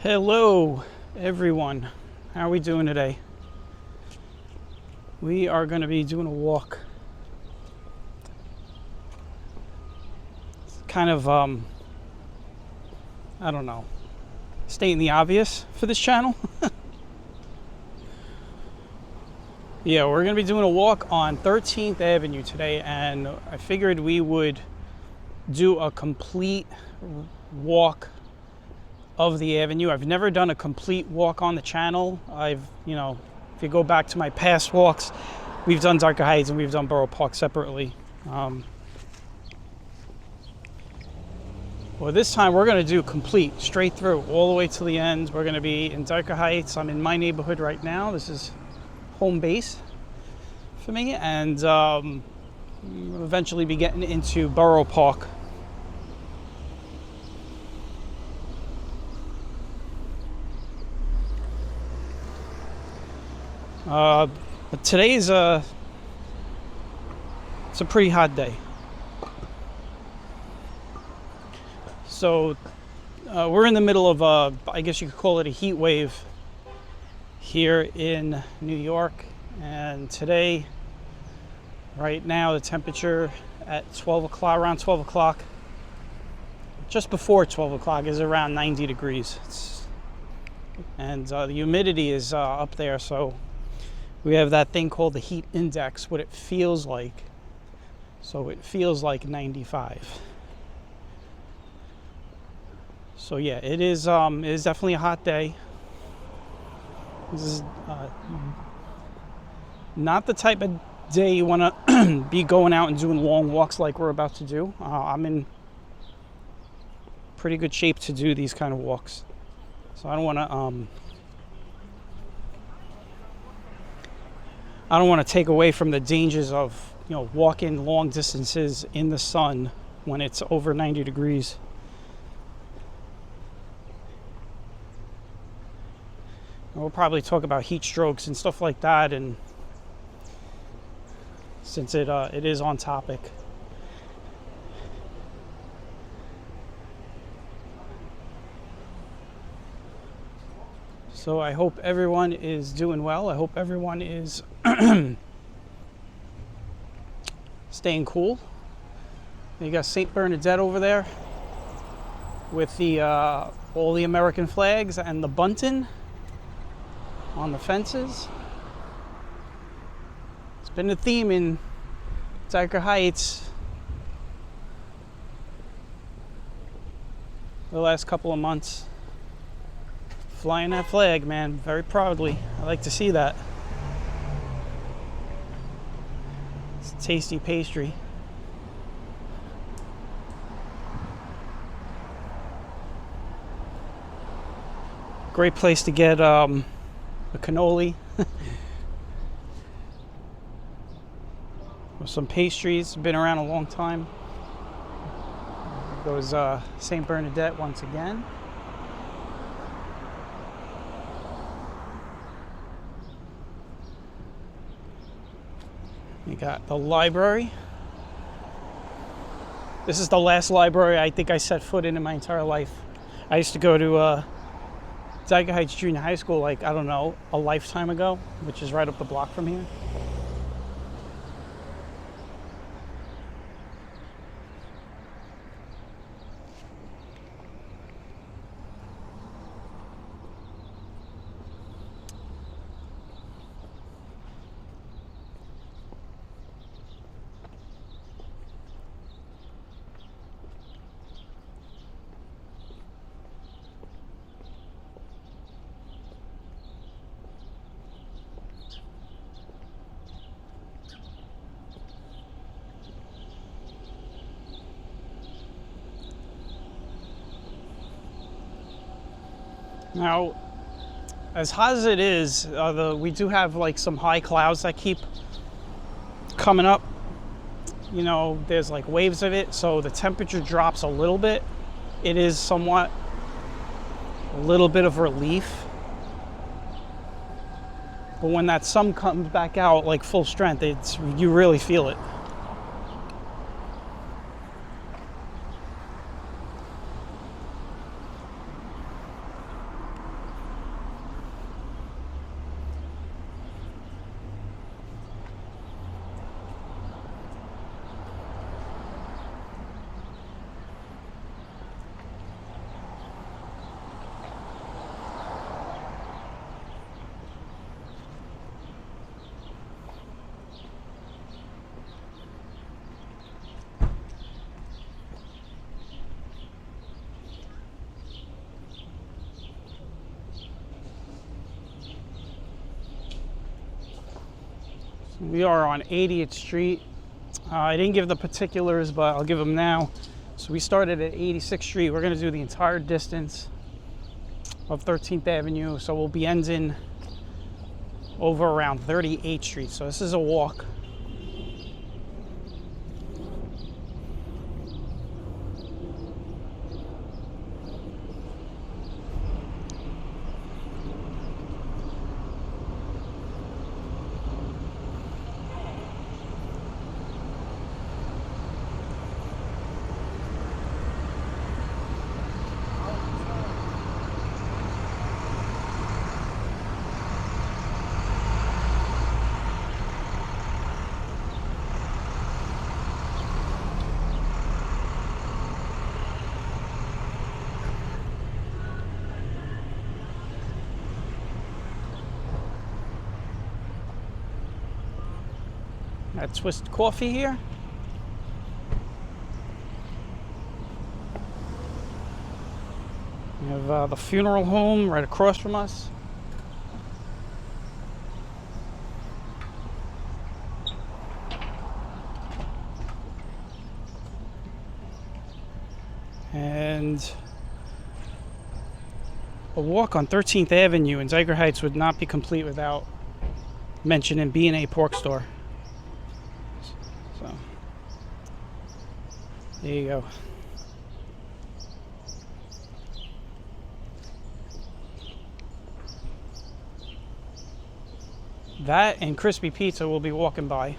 Hello everyone, how are we doing today? We are going to be doing a walk. It's kind of I don't know, stating the obvious for this channel. Yeah, we're going to be doing a walk on 13th Avenue today, and I figured we would do a complete walk of the avenue. I've never done a complete walk on the channel. If you go back to my past walks, we've done Dyker Heights and we've done Borough Park separately. Well, this time we're going to do complete, straight through, all the way to the end. We're going to be in Dyker Heights. I'm in my neighborhood right now. This is home base for me, and we'll eventually be getting into Borough Park. But today's it's a pretty hot day. So we're in the middle of I guess you could call it a heat wave here in New York, and today, right now, the temperature at 12 o'clock, around 12 o'clock, just before 12 o'clock, is around 90 degrees. And the humidity is up there, so we have that thing called the heat index, what it feels like. So it feels like 95. So yeah, it is definitely a hot day. This is not the type of day you want to be going out and doing long walks like we're about to do. I'm in pretty good shape to do these kind of walks. So I don't want to take away from the dangers of, walking long distances in the sun when it's over 90 degrees. And we'll probably talk about heat strokes and stuff like that, and since it is on topic. So I hope everyone is doing well. I hope everyone is staying cool. You got St. Bernadette over there with the all the American flags and the bunting on the fences. It's been a theme in Dyker Heights the last couple of months. Flying that flag, man, very proudly. I like to see that. It's a tasty pastry. Great place to get a cannoli with some pastries. Been around a long time. There goes St. Bernadette once again. You got the library. This is the last library I think I set foot in my entire life. I used to go to Dyker Heights Junior High School, like, I don't know, a lifetime ago, which is right up the block from here. Now, as hot as it is, we do have like some high clouds that keep coming up. There's like waves of it, so the temperature drops a little bit. It is somewhat a little bit of relief. But when that sun comes back out like full strength, you really feel it. We are on 80th Street. I didn't give the particulars, but I'll give them now. So we started at 86th Street. We're going to do the entire distance of 13th Avenue. So we'll be ending over around 38th Street. So this is a walk. Got Twist Coffee here. We have the funeral home right across from us. And a walk on 13th Avenue in Dyker Heights would not be complete without mentioning B&A Pork Store. So, there you go. That and Crispy Pizza will be walking by.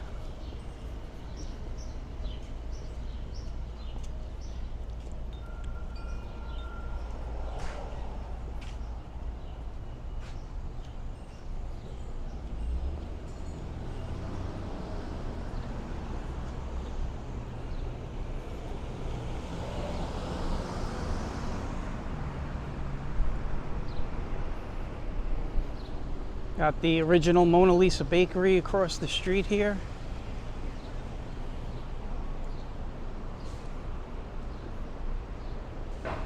Got the original Mona Lisa Bakery across the street here.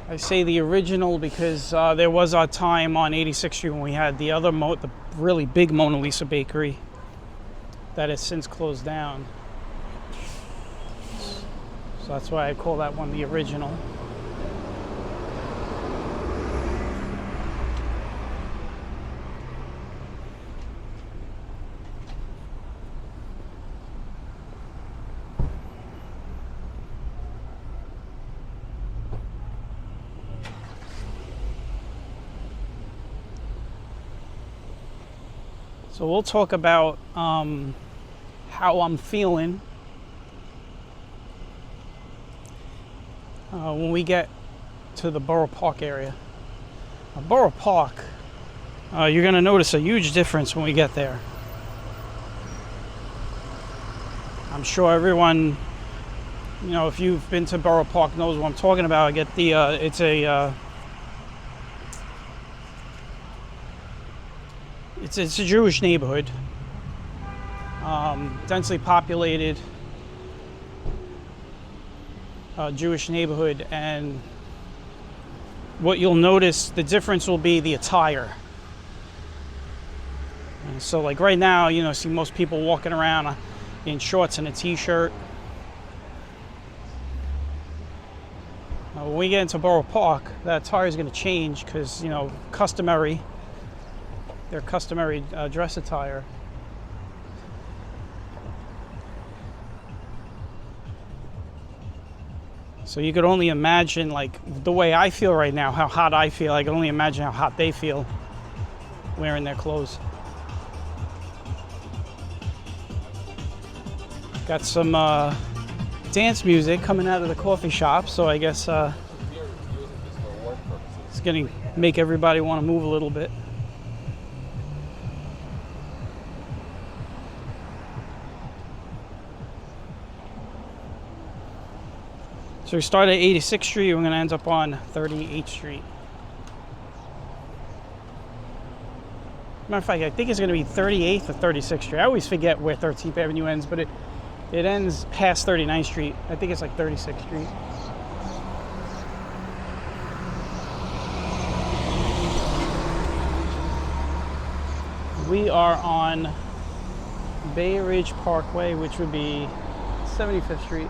I say the original because there was a time on 86th Street when we had the other, the really big Mona Lisa Bakery that has since closed down. So that's why I call that one the original. So we'll talk about how I'm feeling when we get to the Borough Park area. Borough Park, you're going to notice a huge difference when we get there. I'm sure everyone, you know, if you've been to Borough Park knows what I'm talking about. I get the, it's a Jewish neighborhood, densely populated Jewish neighborhood, and what you'll notice, the difference will be the attire. And so like right now, you know, see most people walking around in shorts and a t-shirt. When we get into Borough Park, that attire is going to change because, you know, their customary dress attire. So you could only imagine, like, the way I feel right now, how hot I feel. I can only imagine how hot they feel wearing their clothes. Got some dance music coming out of the coffee shop, so I guess it's gonna make everybody want to move a little bit. So we started at 86th Street, we're going to end up on 38th Street. Matter of fact, I think it's going to be 38th or 36th Street. I always forget where 13th Avenue ends, but it ends past 39th Street. I think it's like 36th Street. We are on Bay Ridge Parkway, which would be 75th Street.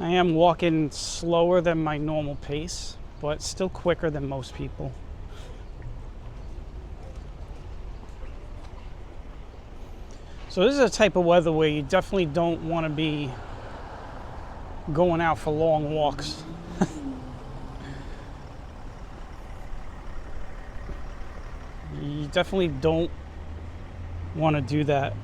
I am walking slower than my normal pace, but still quicker than most people. So this is a type of weather where you definitely don't want to be going out for long walks. You definitely don't want to do that.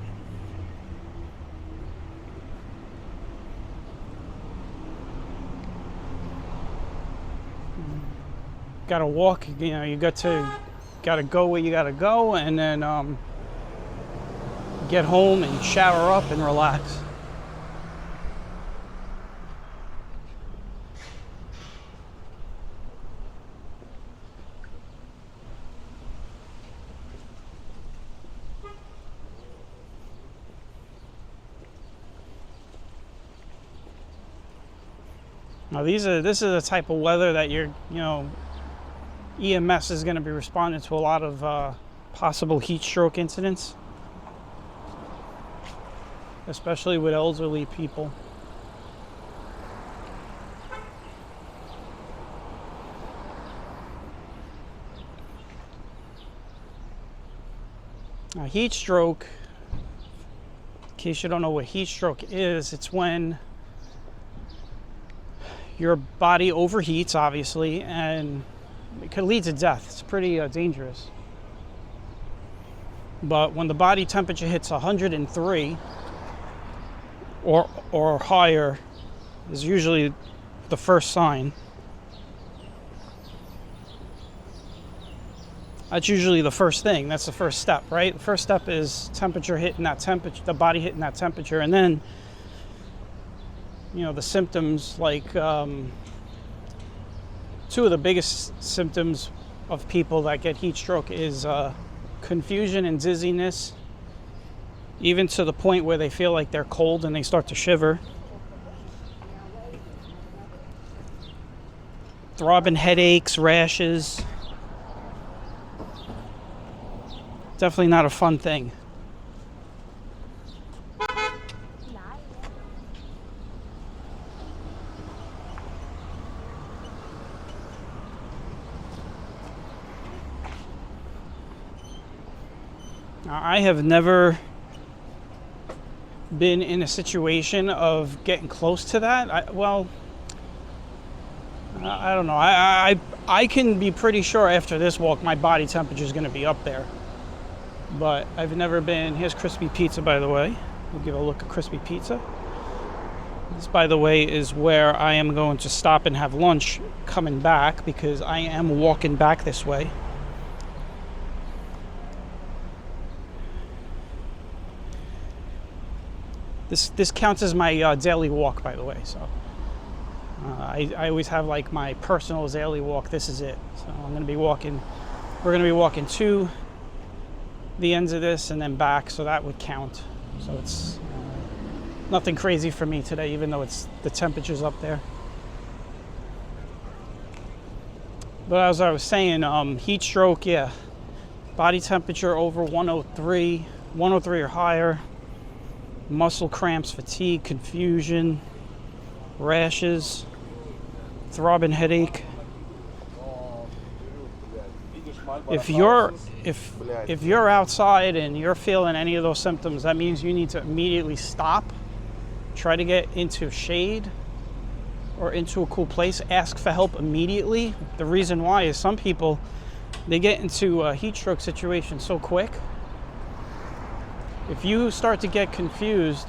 Got to walk, you got to go where you got to go, and then get home and shower up and relax. Now this is the type of weather that EMS is going to be responding to a lot of possible heat stroke incidents, especially with elderly people. Now, heat stroke, in case you don't know what heat stroke is, it's when your body overheats, obviously, and it could lead to death. It's pretty dangerous. But when the body temperature hits 103 or higher is usually the first sign. That's usually the first thing. That's the first step, right? The first step is temperature hitting that temperature, the body hitting that temperature, and then the symptoms, like two of the biggest symptoms of people that get heat stroke is confusion and dizziness, even to the point where they feel like they're cold and they start to shiver. Throbbing headaches, rashes. Definitely not a fun thing. I have never been in a situation of getting close to that. I don't know. I can be pretty sure after this walk my body temperature is going to be up there. But I've never been. Here's crispy pizza, by the way. We'll give a look at crispy pizza. This, by the way, is where I am going to stop and have lunch coming back, because I am walking back this way. This counts as my daily walk, by the way. So I always have like my personal daily walk. This is it. So I'm going to be walking. We're going to be walking to the ends of this and then back, so that would count. So it's nothing crazy for me today, even though the temperature's up there. But as I was saying, heat stroke, yeah, body temperature over 103 or higher. Muscle cramps, fatigue, confusion, rashes, throbbing headache. If you're outside and you're feeling any of those symptoms, that means you need to immediately stop, try to get into shade or into a cool place, ask for help immediately. The reason why is some people, they get into a heat stroke situation so quick. If you start to get confused,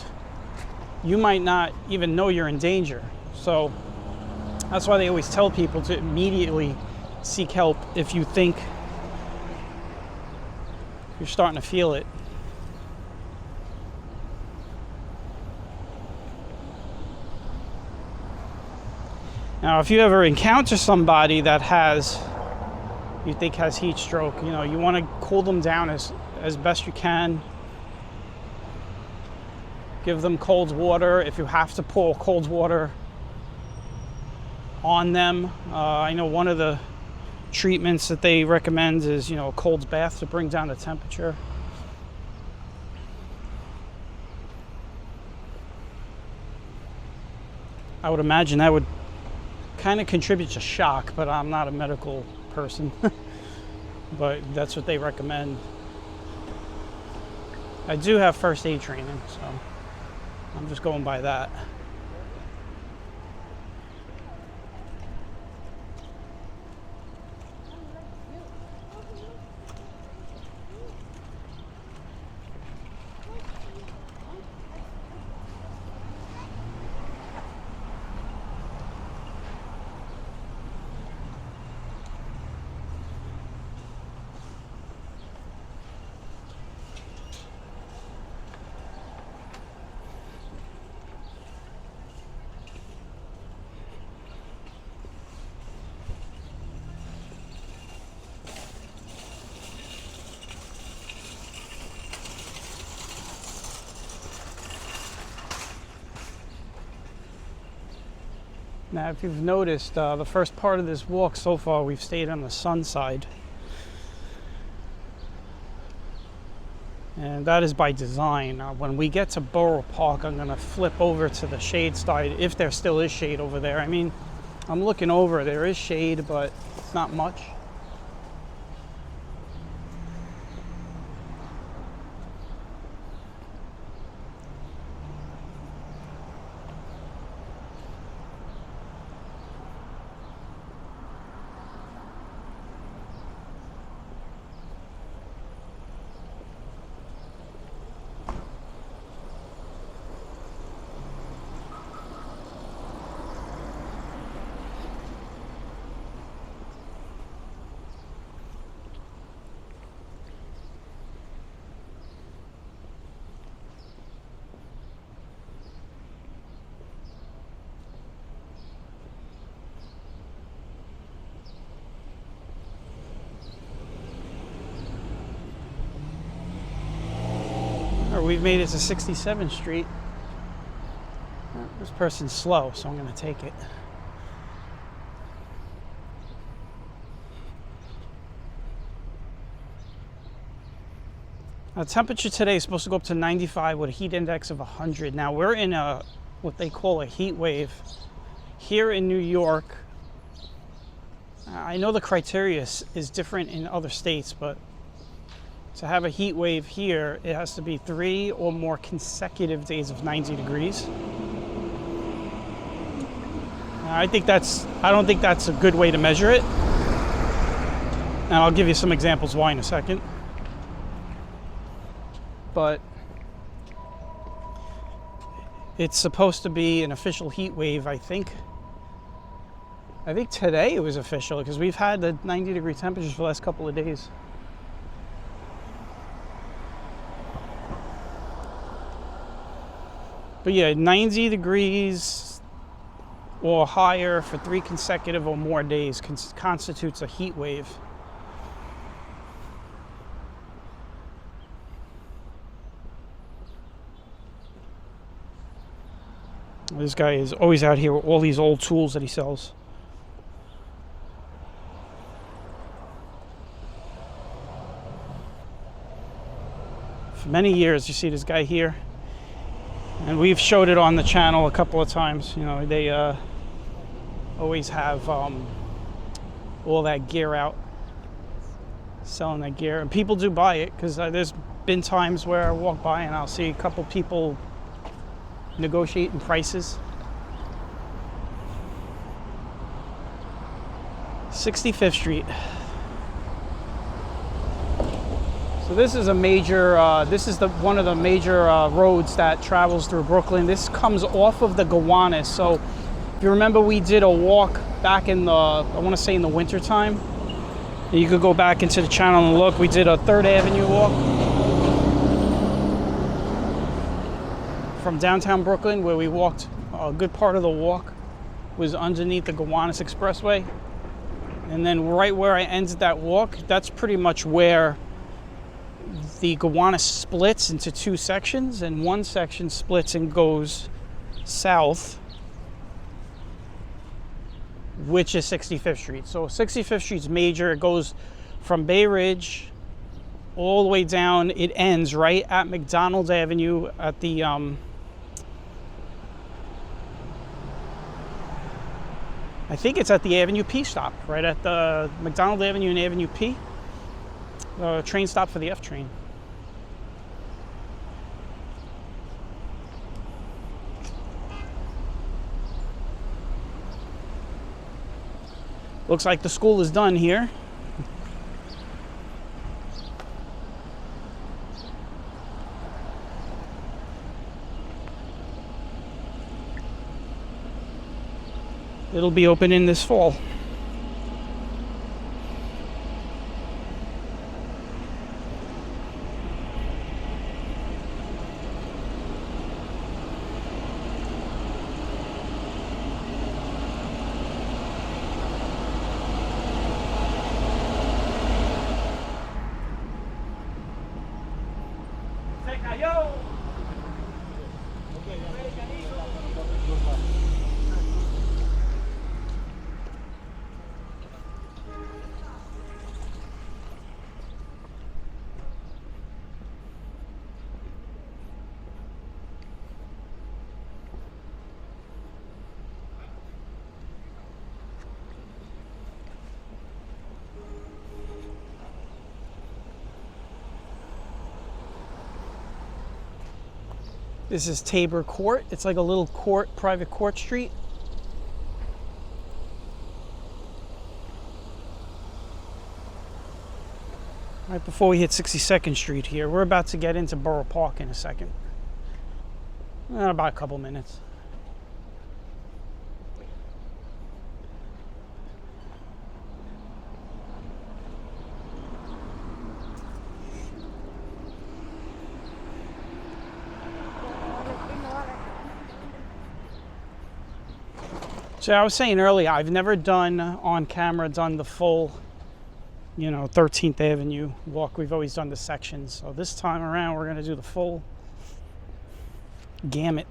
you might not even know you're in danger. So that's why they always tell people to immediately seek help if you think you're starting to feel it. Now, if you ever encounter somebody that you think has heat stroke, you want to cool them down as best you can. Give them cold water. If you have to pour cold water on them, I know one of the treatments that they recommend is, a cold bath to bring down the temperature. I would imagine that would kind of contribute to shock, but I'm not a medical person. But that's what they recommend. I do have first aid training, so I'm just going by that. Now, if you've noticed, the first part of this walk so far, we've stayed on the sun side. And that is by design. When we get to Borough Park, I'm going to flip over to the shade side, if there still is shade over there. I mean, I'm looking over, there is shade, but it's not much. We've made it to 67th Street. This person's slow, so I'm going to take it. The temperature today is supposed to go up to 95 with a heat index of 100. Now we're in what they call a heat wave here in New York. I know the criteria is different in other states, but to have a heat wave here, it has to be 3 or more consecutive days of 90 degrees. I don't think that's a good way to measure it. And I'll give you some examples why in a second. But it's supposed to be an official heat wave, I think. I think today it was official because we've had the 90-degree temperatures for the last couple of days. But yeah, 90 degrees or higher for 3 consecutive or more days constitutes a heat wave. This guy is always out here with all these old tools that he sells. For many years, you see this guy here. And we've showed it on the channel a couple of times. You know, they always have all that gear out, selling that gear. And people do buy it because there's been times where I walk by and I'll see a couple people negotiating prices. 65th Street. So this is a major, one of the major roads that travels through Brooklyn. This comes off of the Gowanus. So if you remember, we did a walk back in I want to say in the winter time. You could go back into the channel and look. We did a 3rd Avenue walk from downtown Brooklyn, where we walked a good part of the walk was underneath the Gowanus Expressway. And then right where I ended that walk, that's pretty much where the Gowanus splits into two sections, and one section splits and goes south, which is 65th Street. So 65th Street's major. It goes from Bay Ridge all the way down. It ends right at McDonald Avenue at the I think it's at the Avenue P stop, right at the McDonald Avenue and Avenue P. Train stop for the F train. Looks like the school is done here. It'll be opening this fall. This is Tabor Court. It's like a little court, private court street. Right before we hit 62nd Street here. We're about to get into Borough Park in a second. About a couple minutes. So I was saying earlier, I've never done on camera, done the full, 13th Avenue walk. We've always done the sections. So this time around, we're going to do the full gamut.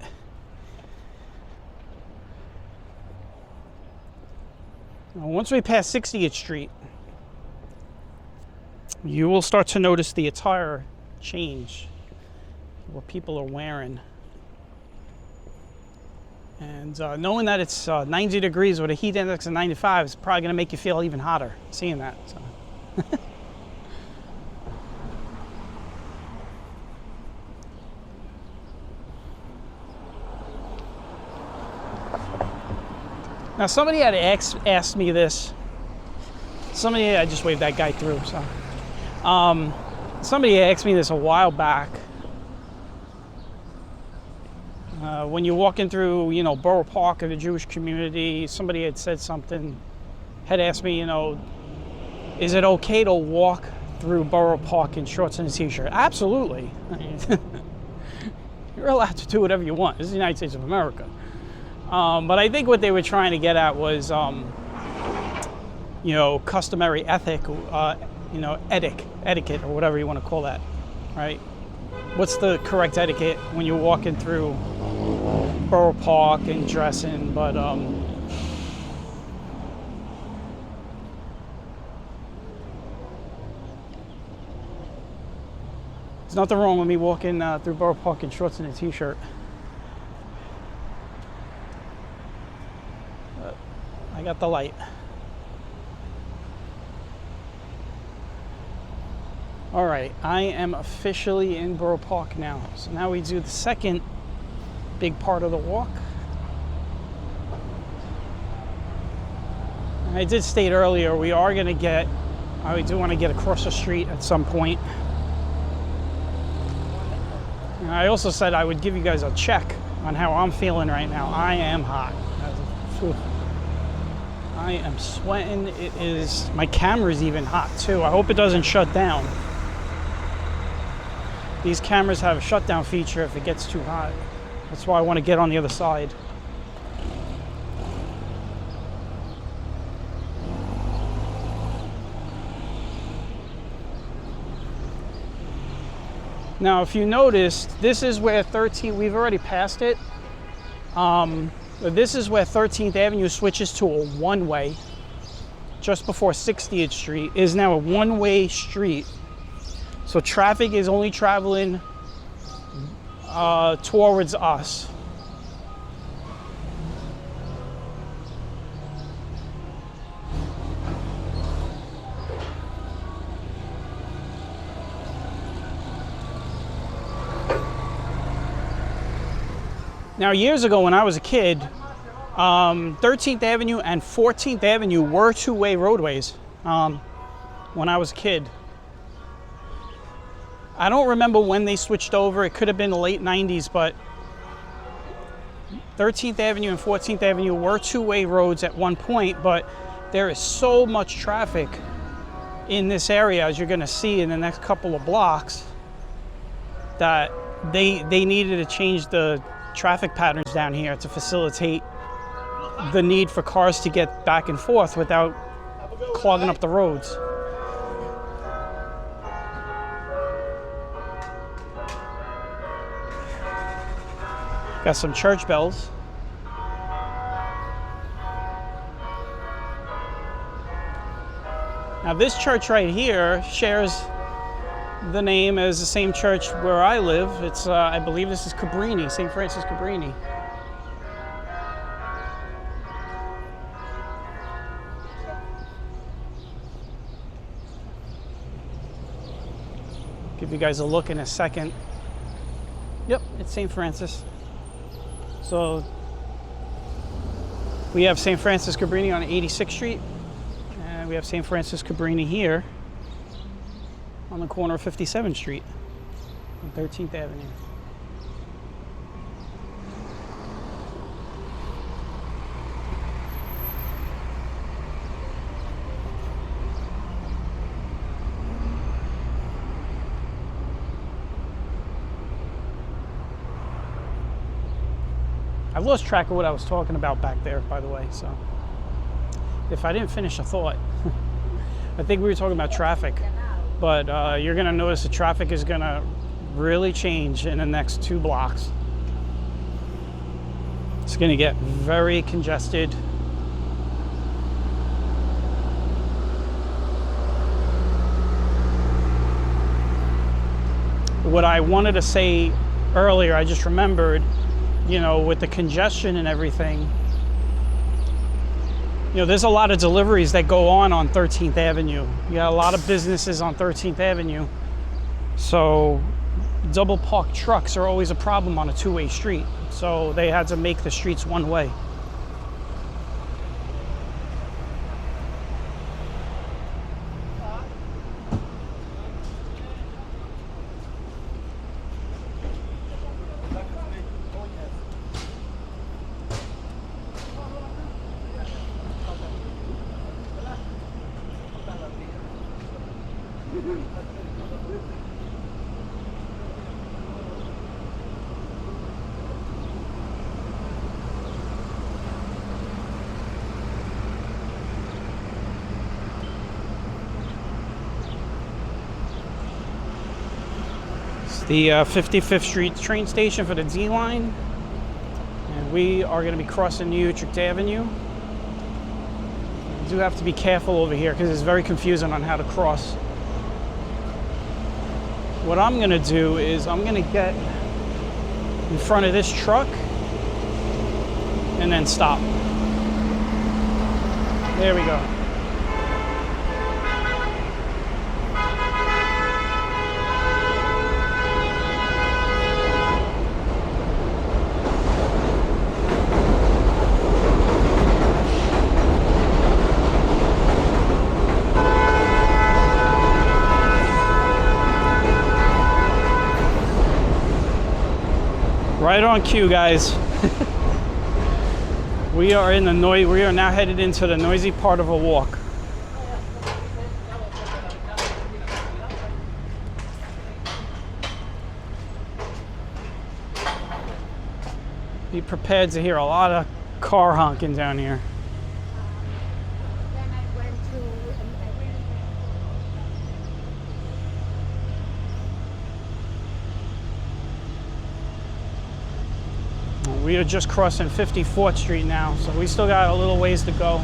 Now, once we pass 60th Street, you will start to notice the attire change, what people are wearing. And knowing that it's 90 degrees with a heat index of 95 is probably going to make you feel even hotter seeing that. So. Now somebody had asked me this. I just waved that guy through. So somebody asked me this a while back. When you're walking through, Borough Park or the Jewish community, somebody had said something, had asked me, is it okay to walk through Borough Park in shorts and a t-shirt? Absolutely. You're allowed to do whatever you want. This is the United States of America. But I think what they were trying to get at was, customary etiquette, or whatever you want to call that, right? What's the correct etiquette when you're walking through Borough Park and dressing? But there's nothing wrong with me walking through Borough Park in shorts and a t-shirt. I got the light. All right, I am officially in Borough Park now. So now we do the second big part of the walk. And I did state earlier, we do want to get across the street at some point. And I also said I would give you guys a check on how I'm feeling right now. I am hot. I am sweating. My camera's even hot too. I hope it doesn't shut down. These cameras have a shutdown feature if it gets too hot. That's why I want to get on the other side. Now, if you noticed, this is where 13, we've already passed it. But this is where 13th Avenue switches to a one-way. Just before 60th Street is now a one-way street. So traffic is only traveling towards us. Now, years ago when I was a kid, 13th Avenue and 14th Avenue were two-way roadways when I was a kid. I don't remember when they switched over. It could have been the late 90s, but 13th Avenue and 14th Avenue were two-way roads at one point, but there is so much traffic in this area, as you're going to see in the next couple of blocks, that they needed to change the traffic patterns down here to facilitate the need for cars to get back and forth without clogging up the roads. Got some church bells. Now this church right here shares the name as the same church where I live. It's, I believe this is Cabrini, St. Francis Cabrini. Give you guys a look in a second. Yep, it's St. Francis. So we have St. Francis Cabrini on 86th Street, and we have St. Francis Cabrini here on the corner of 57th Street on 13th Avenue. I lost track of what I was talking about back there, by the way, so if I didn't finish a thought, I think we were talking about traffic. But you're gonna notice the traffic is gonna really change in the next 2 blocks. It's gonna get very congested. What I wanted to say earlier, I just remembered, you know, with the congestion and everything, you know, there's a lot of deliveries that go on 13th Avenue. You got a lot of businesses on 13th Avenue. So double parked trucks are always a problem on a two-way street. So they had to make the streets one way. The 55th Street train station for the D line, and we are going to be crossing New Utrecht Avenue. You do have to be careful over here because it's very confusing on how to cross. What I'm going to do is I'm going to get in front of this truck and then stop. There we go. Right on cue, guys. We are in the we are now headed into the noisy part of a walk. Be prepared to hear a lot of car honking down here. We are just crossing 54th Street now, so we still got a little ways to go.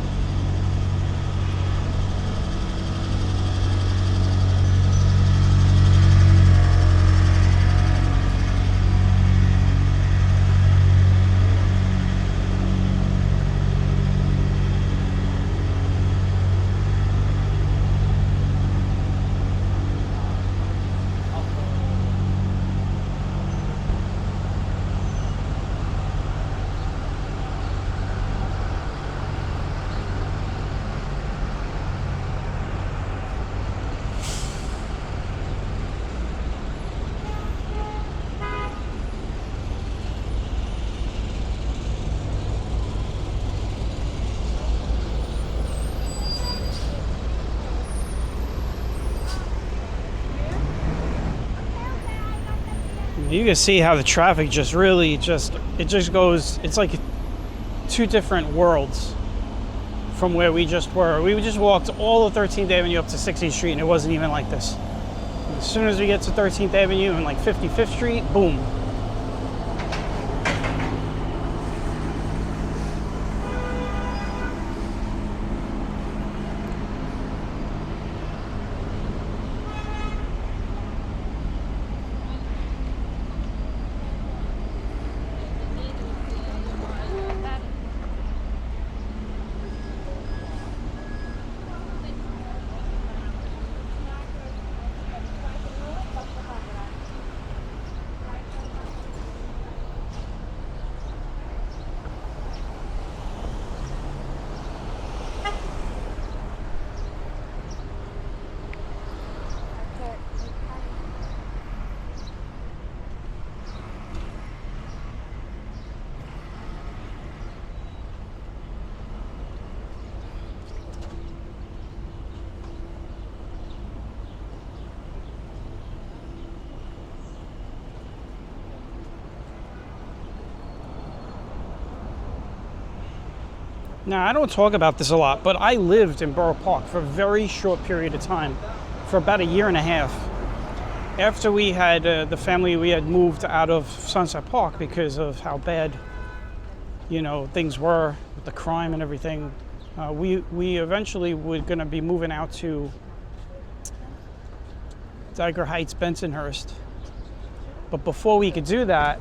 You can see how the traffic just really it just goes, it's like two different worlds from where we just were. We just walked all of 13th Avenue up to 60th Street and it wasn't even like this. As soon as we get to 13th Avenue and like 55th Street, boom. Now, I don't talk about this a lot, but I lived in Borough Park for a very short period of time, for about a year and a half. After we had, the family, we had moved out of Sunset Park because of how bad, you know, things were with the crime and everything. We eventually were going to be moving out to Dyker Heights, Bensonhurst. But before we could do that,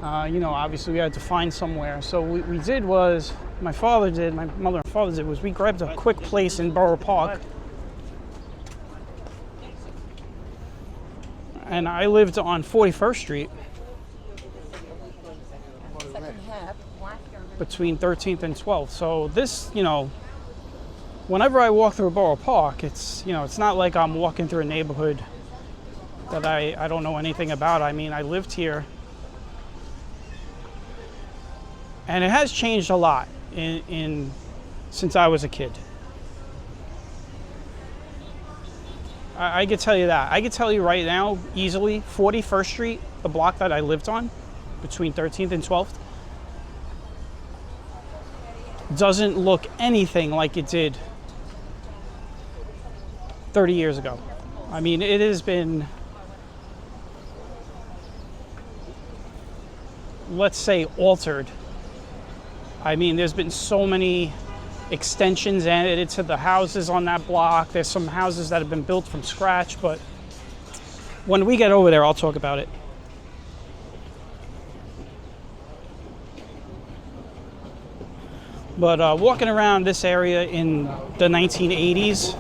you know, obviously we had to find somewhere. So what we did was, my mother and father did, was we grabbed a quick place in Borough Park. And I lived on 41st Street between 13th and 12th. So this, you know, whenever I walk through Borough Park, it's, you know, it's not like I'm walking through a neighborhood that I don't know anything about. I mean, I lived here. And it has changed a lot since I was a kid. I could tell you that. I could tell you right now, easily, 41st Street, the block that I lived on, between 13th and 12th, doesn't look anything like it did 30 years ago. I mean, it has been, let's say, altered. I mean, there's been so many extensions added to the houses on that block. There's some houses that have been built from scratch, but when we get over there, I'll talk about it. But walking around this area in the 1980s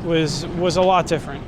was a lot different.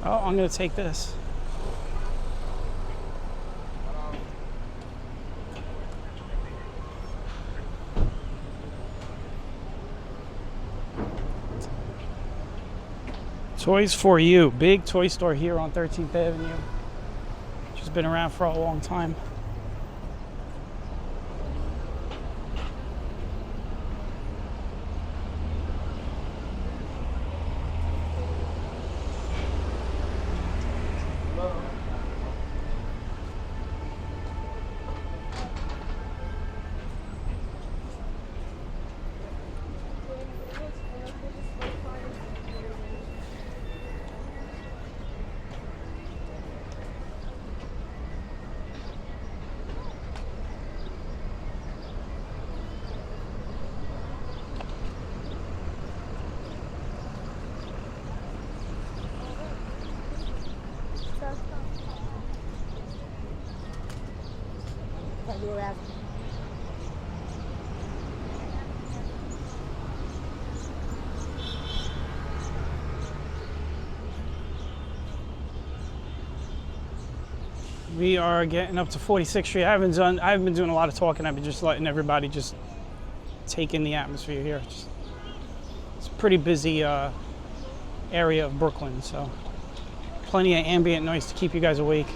Oh, I'm gonna take this. Toys for You, big toy store here on 13th Avenue. Which has been around for a long time. We are getting up to 46th Street. I haven't been doing a lot of talking. I've been just letting everybody just take in the atmosphere here. It's a pretty busy area of Brooklyn, so plenty of ambient noise to keep you guys awake.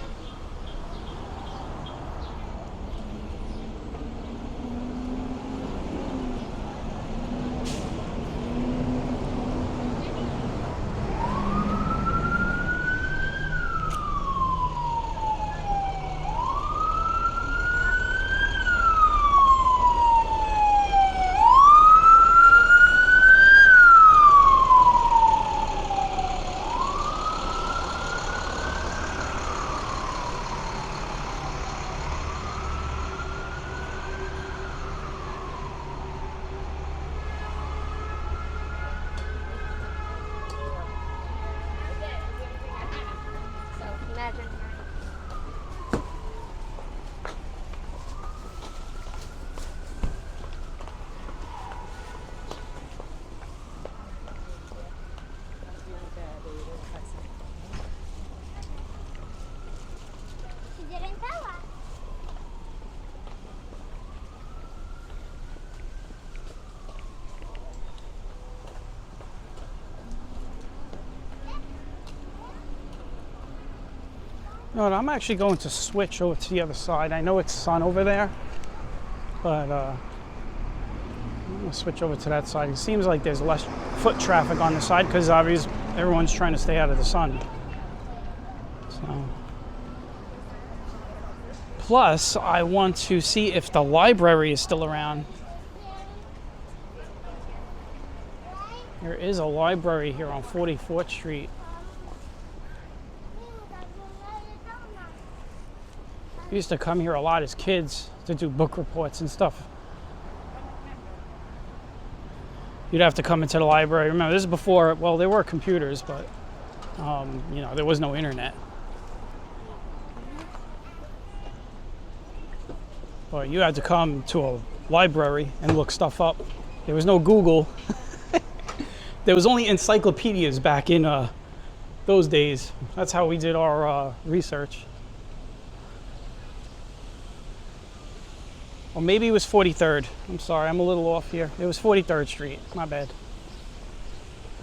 No, I'm actually going to switch over to the other side. I know it's sun over there, but I'm going to switch over to that side. It seems like there's less foot traffic on the side because obviously everyone's trying to stay out of the sun. So, plus, I want to see if the library is still around. There is a library here on 44th Street. We used to come here a lot as kids to do book reports and stuff. You'd have to come into the library. Remember, this is before, well, there were computers, but, you know, there was no internet. But you had to come to a library and look stuff up. There was no Google. There was only encyclopedias back in those days. That's how we did our research. Or maybe it was 43rd. I'm sorry, I'm a little off here. It was 43rd Street. My bad.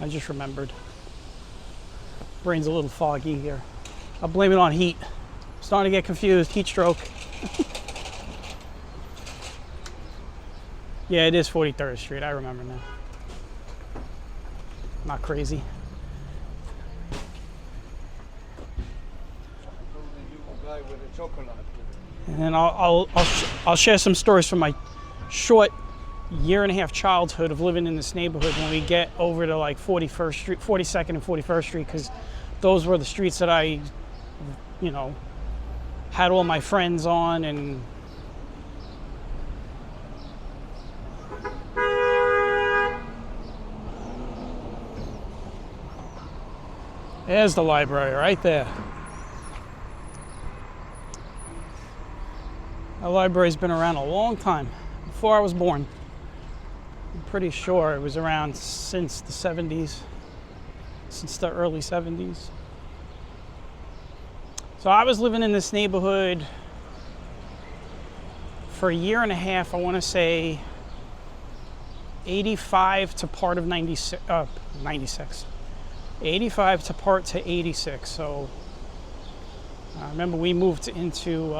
I just remembered. Brain's a little foggy here. I'll blame it on heat. Starting to get confused. Heat stroke. Yeah, it is 43rd Street. I remember now. Not crazy. And then I'll share some stories from my short year and a half childhood of living in this neighborhood when we get over to like 41st Street, 42nd and 41st Street, because those were the streets that I, you know, had all my friends on. And there's the library right there. The library's been around a long time, before I was born. I'm pretty sure it was around since the 70s, since the early 70s. So I was living in this neighborhood for a year and a half, I want to say 85 to part of 96. 85 to part to 86. So I remember we moved into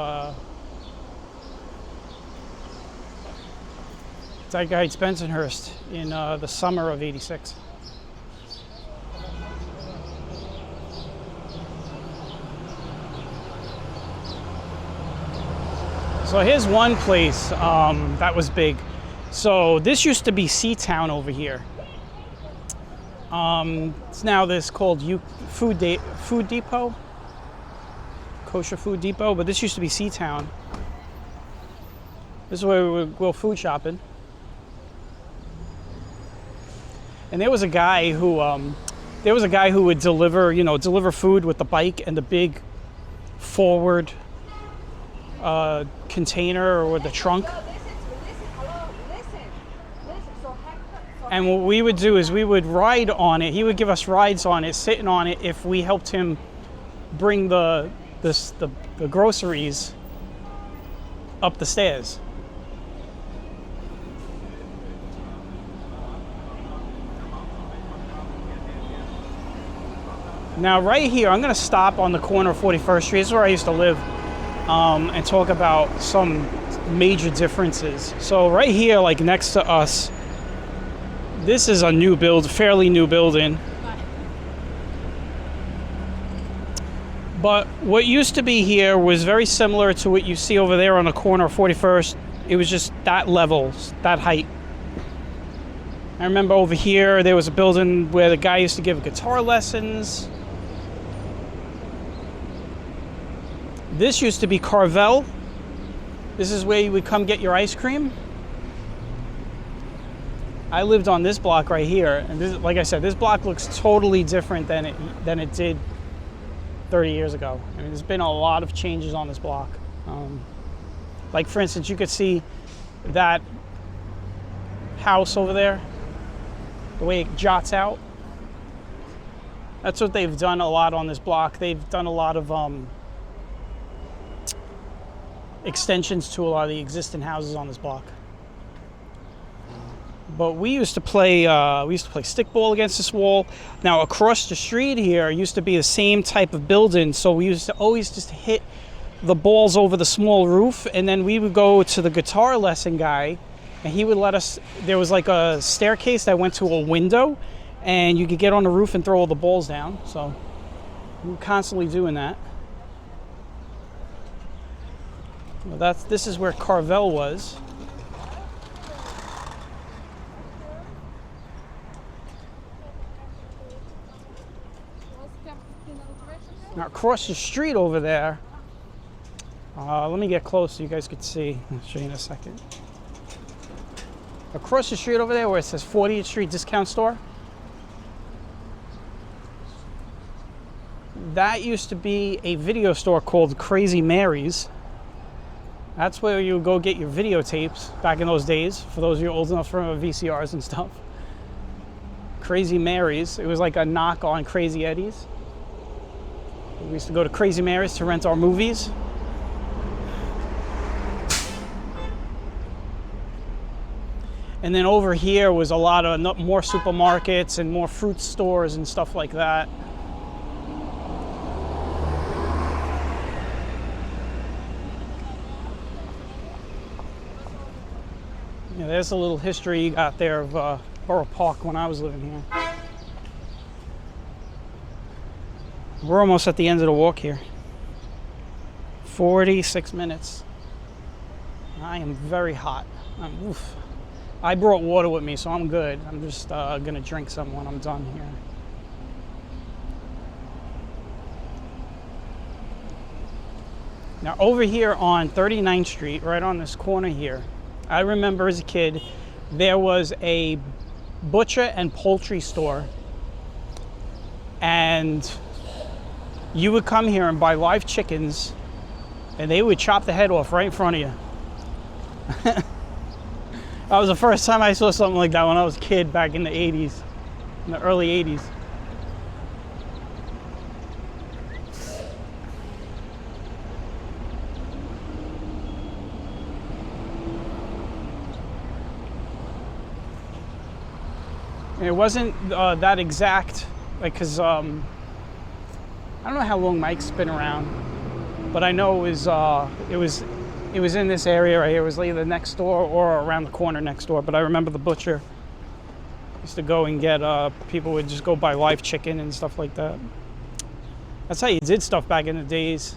Dyker Heights, Bensonhurst in the summer of 86. So here's one place that was big. So this used to be C-Town over here. It's now this called Food Depot, Kosher Food Depot, but this used to be C-Town. This is where we would go food shopping. And there was a guy who would deliver food with the bike and the big forward container or with the trunk. And what we would do is we would ride on it. He would give us rides on it, sitting on it, if we helped him bring the groceries up the stairs. Now right here, I'm gonna stop on the corner of 41st Street. This is where I used to live, and talk about some major differences. So right here, like next to us, this is a fairly new building. But what used to be here was very similar to what you see over there on the corner of 41st. It was just that level, that height. I remember over here, there was a building where the guy used to give guitar lessons. This used to be Carvel. This is where you would come get your ice cream. I lived on this block right here, and this, like I said, this block looks totally different than it did 30 years ago. I mean, there's been a lot of changes on this block. Like for instance, you could see that house over there, the way it jots out. That's what they've done a lot on this block. They've done a lot of extensions to a lot of the existing houses on this block. But we used to play stickball against this wall. Now across the street here used to be the same type of building, so we used to always just hit the balls over the small roof, and then we would go to the guitar lesson guy, and he would let us. There was like a staircase that went to a window, and you could get on the roof and throw all the balls down. So we were constantly doing that. Well, this is where Carvel was. Now across the street over there, let me get close so you guys could see. I'll show you in a second. Across the street over there where it says 40th Street Discount Store, that used to be a video store called Crazy Mary's. That's where you would go get your videotapes back in those days, for those of you old enough for VCRs and stuff. Crazy Mary's. It was like a knock on Crazy Eddie's. We used to go to Crazy Mary's to rent our movies. And then over here was a lot of more supermarkets and more fruit stores and stuff like that. Yeah, there's a little history you got there of Borough Park when I was living here. We're almost at the end of the walk here. 46 minutes. I am very hot. I brought water with me, so I'm good. I'm just gonna drink some when I'm done here. Now over here on 39th Street, right on this corner here, I remember as a kid, there was a butcher and poultry store, and you would come here and buy live chickens, and they would chop the head off right in front of you. That was the first time I saw something like that when I was a kid back in the 80s, in the early 80s. And it wasn't that exact, like, because I don't know how long Mike's been around, but I know it was in this area right here. It was either next door or around the corner next door. But I remember the butcher used to go and get, people would just go buy live chicken and stuff like that. That's how you did stuff back in the days.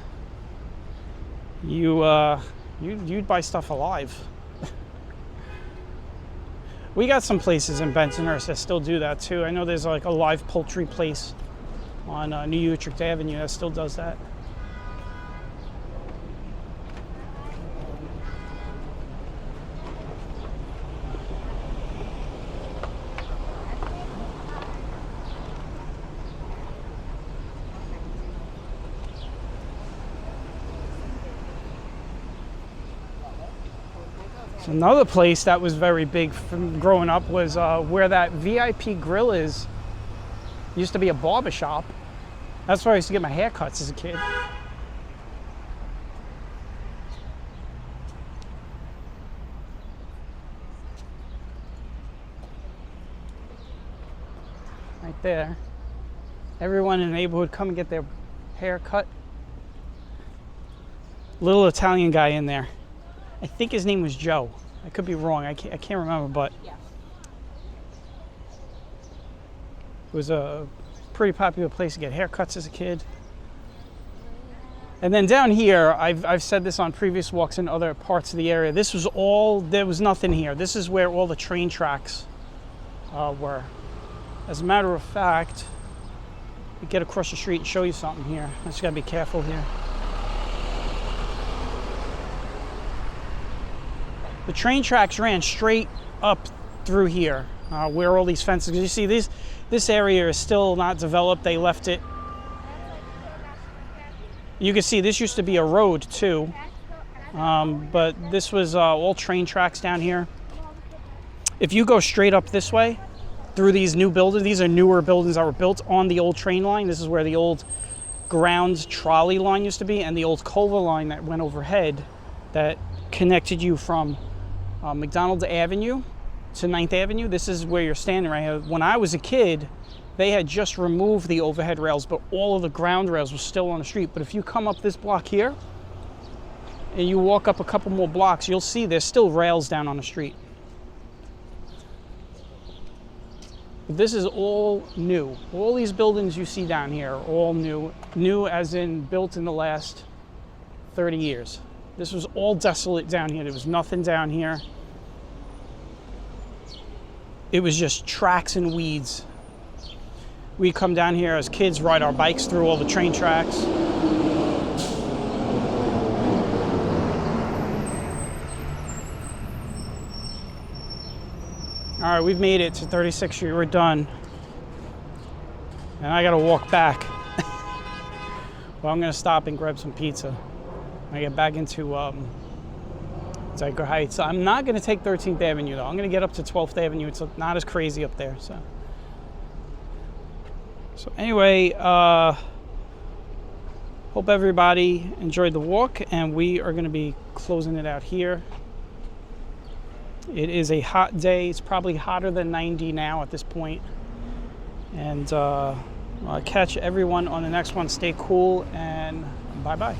You'd buy stuff alive. We got some places in Bensonhurst that still do that too. I know there's like a live poultry place on New Utrecht Avenue that still does that. Another place that was very big from growing up was where that VIP Grill is. Used to be a barber shop. That's where I used to get my haircuts as a kid. Right there. Everyone in the neighborhood come and get their hair cut. Little Italian guy in there. I think his name was Joe. I could be wrong. I can't remember, but it was a pretty popular place to get haircuts as a kid. And then down here, I've said this on previous walks in other parts of the area. This was all, there was nothing here. This is where all the train tracks were. As a matter of fact, we get across the street and show you something here. I just gotta be careful here. The train tracks ran straight up through here, where all these fences. You see, this area is still not developed. They left it. You can see this used to be a road too, but this was all train tracks down here. If you go straight up this way through these new buildings, these are newer buildings that were built on the old train line. This is where the old ground trolley line used to be, and the old Culver line that went overhead that connected you from McDonald's Avenue to 9th Avenue. This is where you're standing right here. When I was a kid, they had just removed the overhead rails, but all of the ground rails were still on the street. But if you come up this block here and you walk up a couple more blocks, you'll see there's still rails down on the street. This is all new. All these buildings you see down here are all new. New as in built in the last 30 years. This was all desolate down here. There was nothing down here. It was just tracks and weeds. We'd come down here as kids, ride our bikes through all the train tracks. All right, we've made it to 36th Street. We're done. And I gotta walk back. Well, I'm gonna stop and grab some pizza. I get back into Dyker Heights. I'm not going to take 13th Avenue though. I'm going to get up to 12th Avenue. It's not as crazy up there. So anyway, hope everybody enjoyed the walk, and we are going to be closing it out here. It is a hot day. It's probably hotter than 90 now at this point. And I'll catch everyone on the next one. Stay cool, and bye-bye.